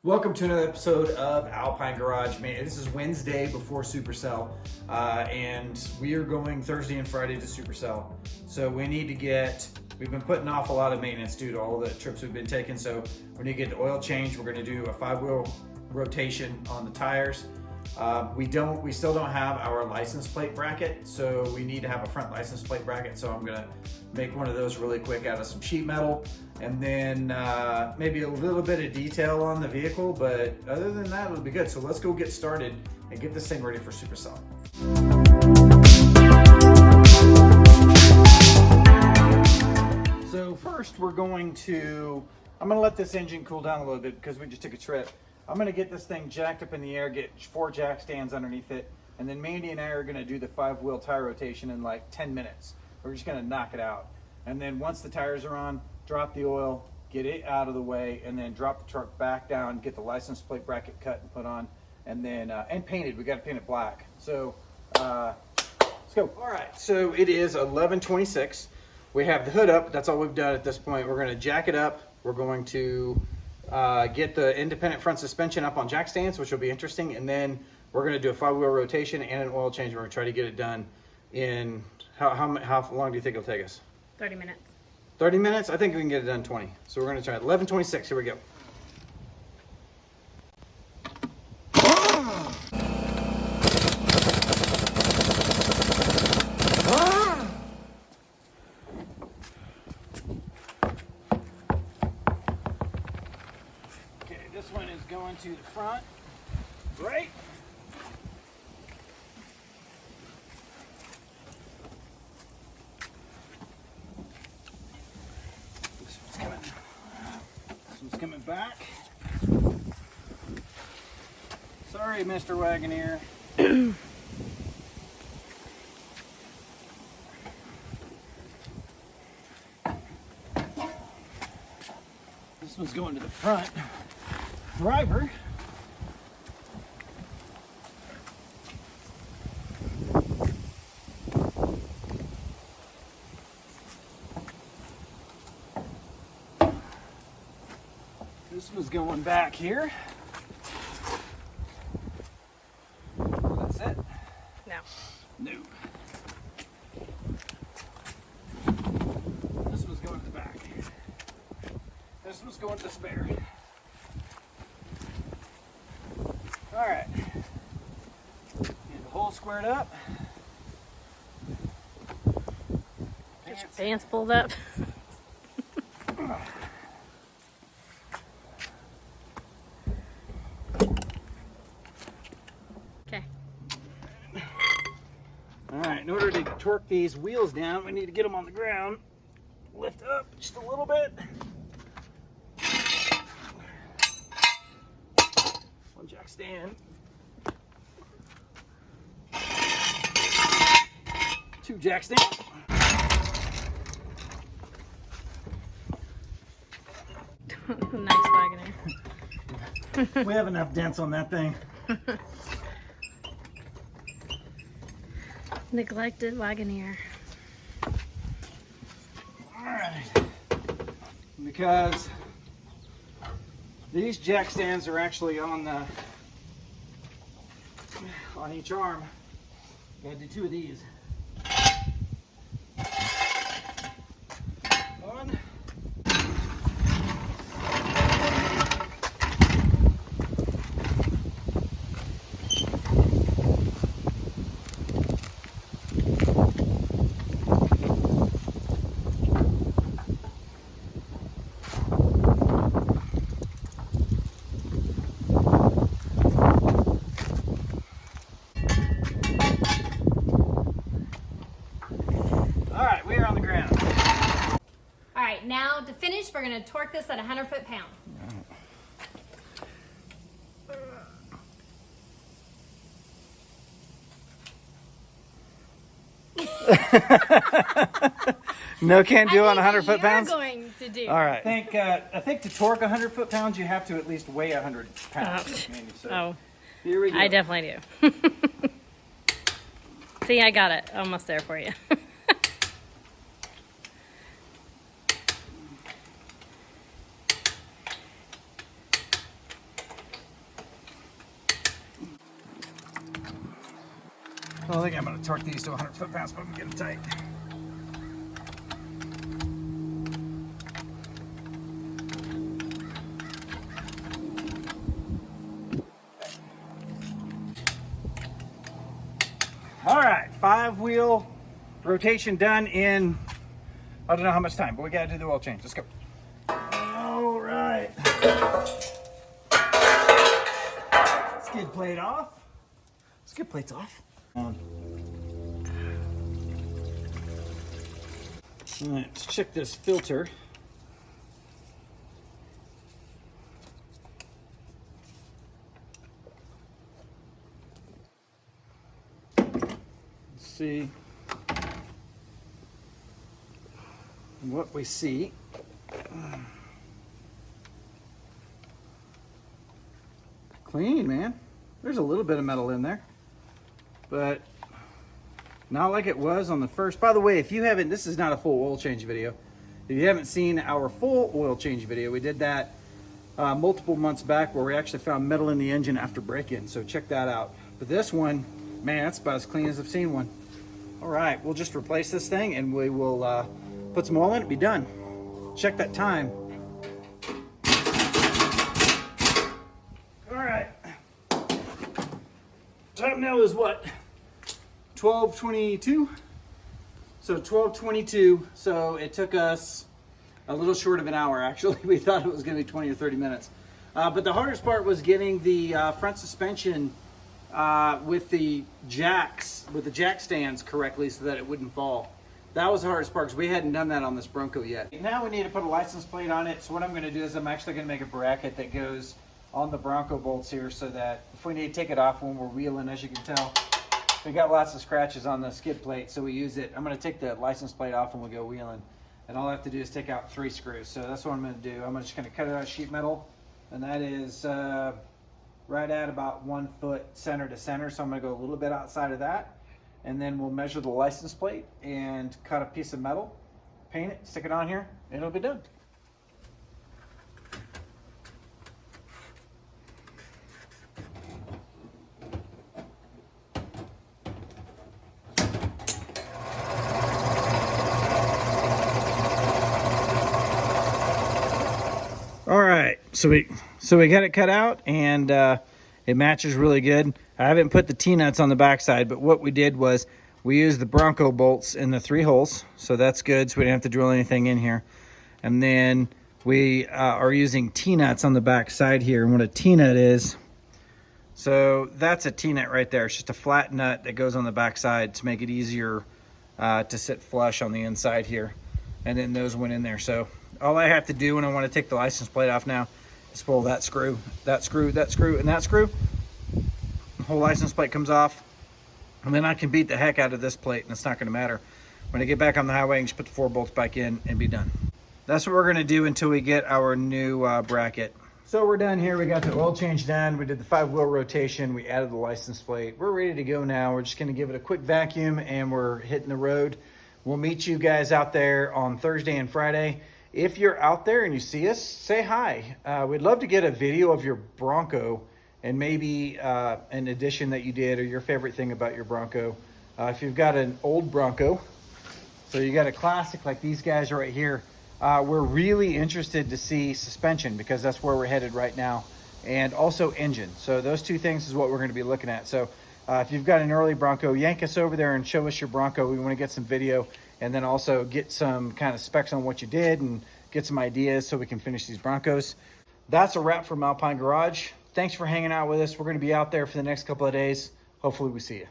Welcome to another episode of Alpine Garage. Man, this is Wednesday before Supercell, and we are going Thursday and Friday to Supercell. So we've been putting off a lot of maintenance due to all the trips we've been taking. So we need to get the oil change. We're going to do a 5-wheel rotation on the tires. We still don't have our license plate bracket, so we need to have a front license plate bracket. So I'm gonna make one of those really quick out of some sheet metal, and then maybe a little bit of detail on the vehicle, but other than that, it'll be good. So let's go get started and get this thing ready for Supercell. So first I'm gonna let this engine cool down a little bit because we just took a trip. I'm gonna get this thing jacked up in the air, get 4 jack stands underneath it, and then Mandy and I are gonna do the 5-wheel tire rotation in like 10 minutes. We're just gonna knock it out. And then once the tires are on, drop the oil, get it out of the way, and then drop the truck back down, get the license plate bracket cut and put on, and then, and painted. We gotta paint it black. So, let's go. All right, so it is 11:26. We have the hood up, that's all we've done at this point. We're gonna jack it up. We're going to get the independent front suspension up on jack stands, which will be interesting, and then we're going to do a 5-wheel rotation and an oil change. We're going to try to get it done in how long do you think it'll take us? 30 minutes. 30 minutes? I think we can get it done in 20. So we're going to try 11:26. Here we go. This one is going to the front, right? This one's coming back. Sorry, Mr. Wagoneer. This one's going to the front. Driver. This was going back here. That's it? No. No. This was going to the back. This was going to the spare. All right, get the hole squared up. Get your pants pulled up. Okay. All right, in order to torque these wheels down, we need to get them on the ground. Lift up just a little bit. One jack stand. 2 jack stands. Nice Wagoner. We have enough dents on that thing. Neglected Wagoneer. All right, because these jack stands are actually on each arm. Gotta do 2 of these. One. Now to finish, we're going to torque this at 100 foot-pound. No, can't do on 100 You're foot-pounds? going to do. All right. I think to torque 100 foot-pounds, you have to at least weigh 100 pounds. Mandy, so Oh, here we go. I definitely do. See, I got it. Almost there for you. Well, I think I'm going to torque these to 100 foot-pounds, but I'm going to get them tight. All right, 5-wheel rotation done in, I don't know how much time, but we got to do the oil change. Let's go. All right. Skid plate off. Skid plate's off. All right, let's check this filter. Let's see what we see. Clean, man. There's a little bit of metal in there, but not like it was on the first. By the way, if you haven't, this is not a full oil change video. If you haven't seen our full oil change video, we did that multiple months back where we actually found metal in the engine after break-in. So check that out. But this one, man, that's about as clean as I've seen one. All right, we'll just replace this thing and we will put some oil in it, be done. Check that time. All right. Time now is what? 12:22. So 12:22. So it took us a little short of an hour. Actually, we thought it was going to be 20 or 30 minutes. But the hardest part was getting the front suspension with the jacks, with the jack stands correctly, so that it wouldn't fall. That was the hardest part because we hadn't done that on this Bronco yet. Now we need to put a license plate on it. So what I'm going to do is I'm actually going to make a bracket that goes on the Bronco bolts here, so that if we need to take it off when we're wheeling, as you can tell, we got lots of scratches on the skid plate, so we use it. I'm going to take the license plate off when we go wheeling, and all I have to do is take out 3 screws. So that's what I'm going to do. I'm just going to cut it out of sheet metal, and that is right at about 1 foot center to center. So I'm going to go a little bit outside of that, and then we'll measure the license plate and cut a piece of metal, paint it, stick it on here, and it'll be done. All right, so we got it cut out, and it matches really good. I haven't put the T-nuts on the backside, but what we did was we used the Bronco bolts in the 3 holes, so that's good, so we didn't have to drill anything in here. And then we are using T-nuts on the backside here, and what a T-nut is, so that's a T-nut right there. It's just a flat nut that goes on the backside to make it easier to sit flush on the inside here. And then those went in there. So all I have to do when I want to take the license plate off now is pull that screw, that screw, that screw, and that screw. The whole license plate comes off, and then I can beat the heck out of this plate, and it's not going to matter. When I get back on the highway, I can just put the 4 bolts back in and be done. That's what we're going to do until we get our new bracket. So we're done here. We got the oil change done. We did the 5-wheel rotation. We added the license plate. We're ready to go now. We're just going to give it a quick vacuum, and we're hitting the road. We'll meet you guys out there on Thursday and Friday. If you're out there and you see us, say hi. We'd love to get a video of your Bronco and maybe an addition that you did or your favorite thing about your Bronco. If you've got an old Bronco, so you got a classic like these guys right here, we're really interested to see suspension because that's where we're headed right now, and also engine. So those 2 things is what we're going to be looking at. So if you've got an early Bronco, yank us over there and show us your Bronco. We want to get some video and then also get some kind of specs on what you did and get some ideas so we can finish these Broncos. That's a wrap from Alpine Garage. Thanks for hanging out with us. We're going to be out there for the next couple of days. Hopefully we see you.